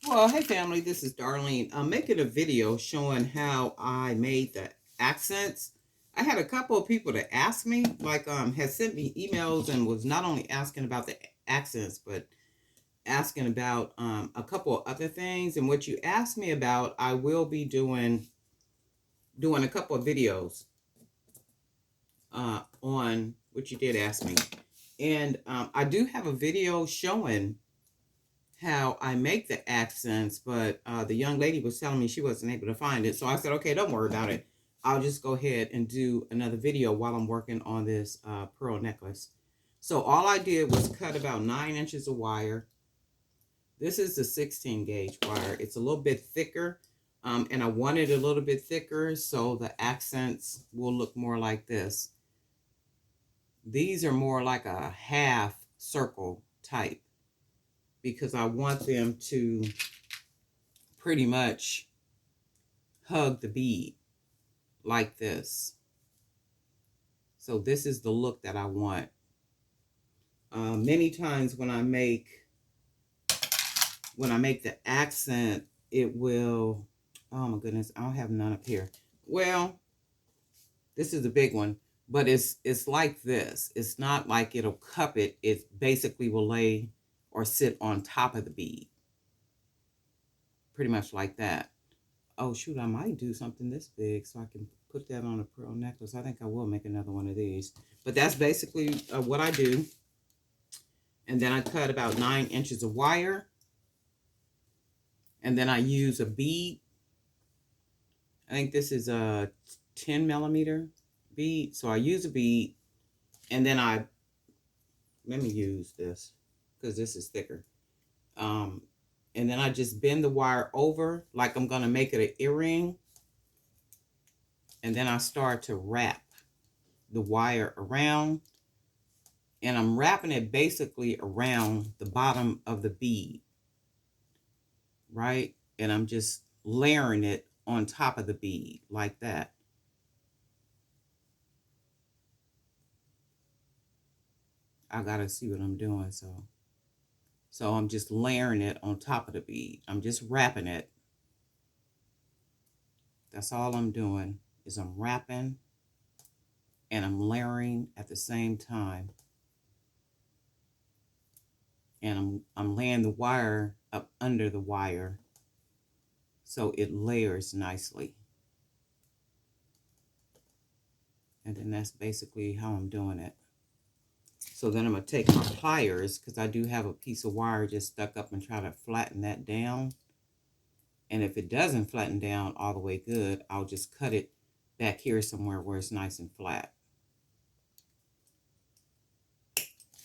Well, hey family, this is Darlene. I'm making a video showing how I made the accents. I had a couple of people that asked me, had sent me emails and was not only asking about the accents, but asking about a couple of other things. And what you asked me about, I will be doing a couple of videos on what you did ask me. And I do have a video showing how I make the accents, but the young lady was telling me she wasn't able to find it. So I said, okay, don't worry about it. I'll just go ahead and do another video while I'm working on this pearl necklace. So all I did was cut about 9 inches of wire. This is the 16 gauge wire. It's a little bit thicker, and I want it a little bit thicker so the accents will look more like this. These are more like a half circle type, because I want them to pretty much hug the bead like this. So this is the look that I want. Many times when I make the accent, it will, oh my goodness, I don't have none up here. Well, this is a big one, but it's like this. It's not like it'll cup it. It basically will lay or sit on top of the bead. Pretty much like that. Oh shoot, I might do something this big so I can put that on a pearl necklace. I think I will make another one of these. But that's basically what I do. And then I cut about 9 inches of wire. And then I use a bead. I think this is a 10 millimeter bead. So I use a bead. And then let me use this because this is thicker. And then I just bend the wire over like I'm going to make it an earring. And then I start to wrap the wire around. And I'm wrapping it basically around the bottom of the bead. Right? And I'm just layering it on top of the bead like that. I got to see what I'm doing. So I'm just layering it on top of the bead. I'm just wrapping it. That's all I'm doing is I'm wrapping and I'm layering at the same time. And I'm laying the wire up under the wire so it layers nicely. And then that's basically how I'm doing it. So then I'm going to take my pliers, because I do have a piece of wire just stuck up, and try to flatten that down. And if it doesn't flatten down all the way good, I'll just cut it back here somewhere where it's nice and flat.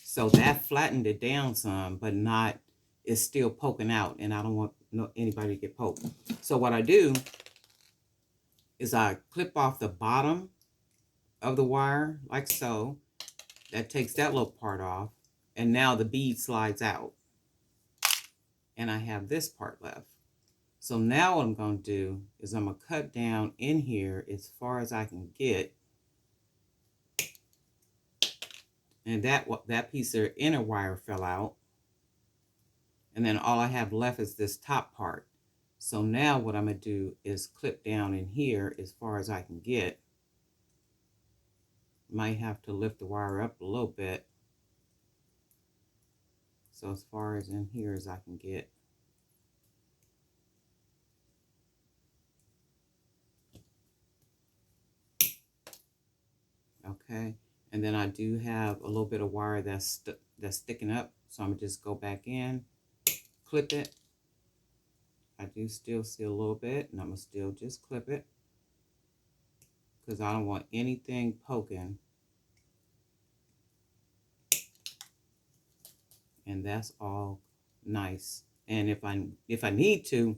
So that flattened it down some, but not, it's still poking out, and I don't want anybody to get poked. So what I do is I clip off the bottom of the wire like so. That takes that little part off, and now the bead slides out, and I have this part left. So now what I'm going to do is I'm going to cut down in here as far as I can get, and that piece of inner wire fell out, and then all I have left is this top part. So now what I'm going to do is clip down in here as far as I can get. Might have to lift the wire up a little bit. So as far as in here as I can get. Okay, and then I do have a little bit of wire that's sticking up. So I'm going to just go back in, clip it. I do still see a little bit, and I'm going to still just clip it, because I don't want anything poking. And that's all nice. And if I need to,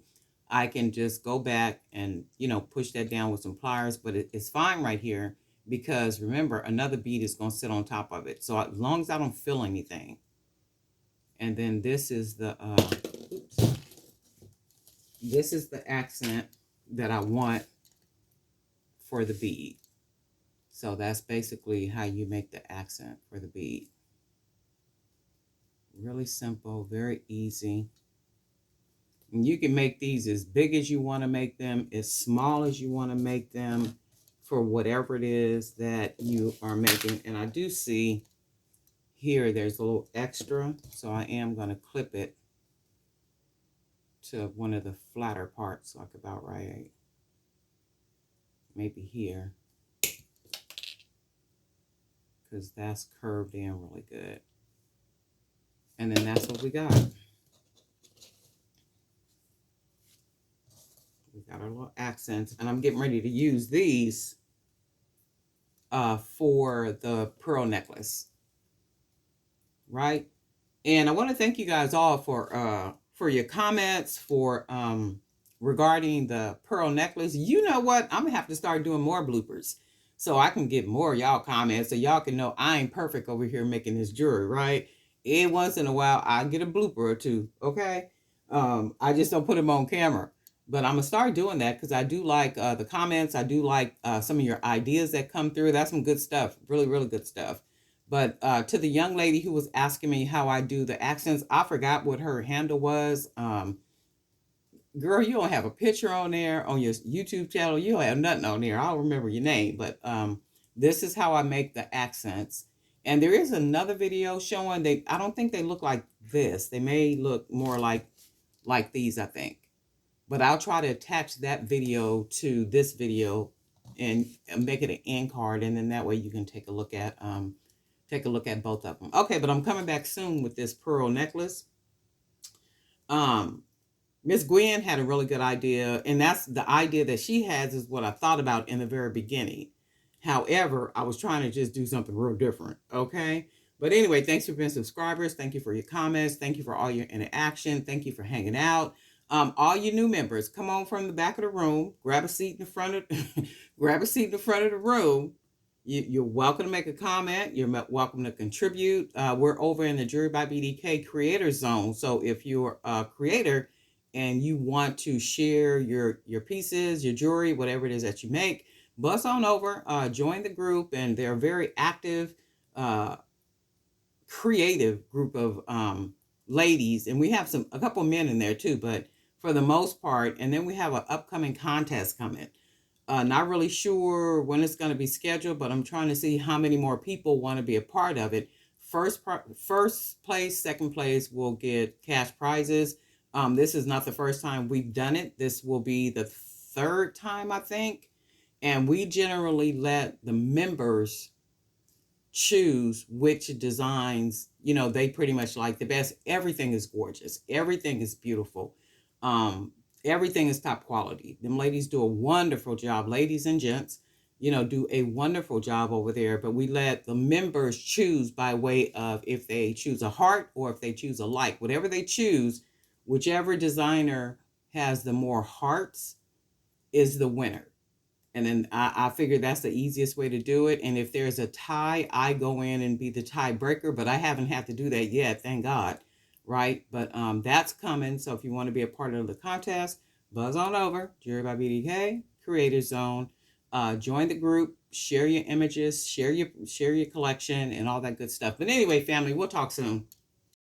I can just go back and, push that down with some pliers, but it's fine right here, because remember, another bead is going to sit on top of it. So as long as I don't feel anything. And then this is the this is the accent that I want for the bead. So that's basically how you make the accent for the bead. Really simple, very easy. And you can make these as big as you want to make them, as small as you want to make them, for whatever it is that you are making. And I do see here there's a little extra, so I am going to clip it to one of the flatter parts, like about right, maybe here, because that's curved in really good. And then that's what we got. We got our little accents, and I'm getting ready to use these for the pearl necklace, right? And I want to thank you guys all for your comments for regarding the pearl necklace. You know what? I'm gonna have to start doing more bloopers so I can get more y'all comments, so y'all can know I ain't perfect over here making this jewelry, right? And once in a while I get a blooper or two, okay? I just don't put them on camera. But I'm gonna start doing that because I do like the comments. I do like some of your ideas that come through. That's some good stuff. Really, really good stuff. But to the young lady who was asking me how I do the accents, I forgot what her handle was. Girl, you don't have a picture on there on your YouTube channel. You don't have nothing on there. I don't remember your name, but this is how I make the accents. And there is another video showing they. I don't think they look like this. They may look more like these, I think. But I'll try to attach that video to this video and make it an end card, and then that way you can take a look at both of them. Okay, but I'm coming back soon with this pearl necklace. Miss Gwen had a really good idea, and that's the idea that she has is what I thought about in the very beginning. However, I was trying to just do something real different, okay? But anyway, thanks for being subscribers. Thank you for your comments. Thank you for all your interaction. Thank you for hanging out. All you new members, come on from the back of the room, grab a seat in the front of grab a seat in the front of the room. You're welcome to make a comment. You're welcome to contribute. We're over in the Jewelry by BDK Creator Zone. So if you're a creator and you want to share your pieces, your jewelry, whatever it is that you make, buzz on over, join the group. And they're a very active, creative group of ladies. And we have a couple men in there too, but for the most part. And then we have an upcoming contest coming. Not really sure when it's going to be scheduled, but I'm trying to see how many more people want to be a part of it. First place, second place will get cash prizes. This is not the first time we've done it. This will be the third time, I think. And we generally let the members choose which designs, they pretty much like the best. Everything is gorgeous. Everything is beautiful. Everything is top quality. Them ladies do a wonderful job. Ladies and gents, do a wonderful job over there. But we let the members choose by way of if they choose a heart or if they choose a like. Whatever they choose, whichever designer has the more hearts is the winner. And then I figure that's the easiest way to do it. And if there's a tie, I go in and be the tiebreaker. But I haven't had to do that yet, thank God. Right? But that's coming. So if you want to be a part of the contest, buzz on over, Jewelry by BDK, Creator Zone. Join the group, share your images, share your collection, and all that good stuff. But anyway, family, we'll talk soon.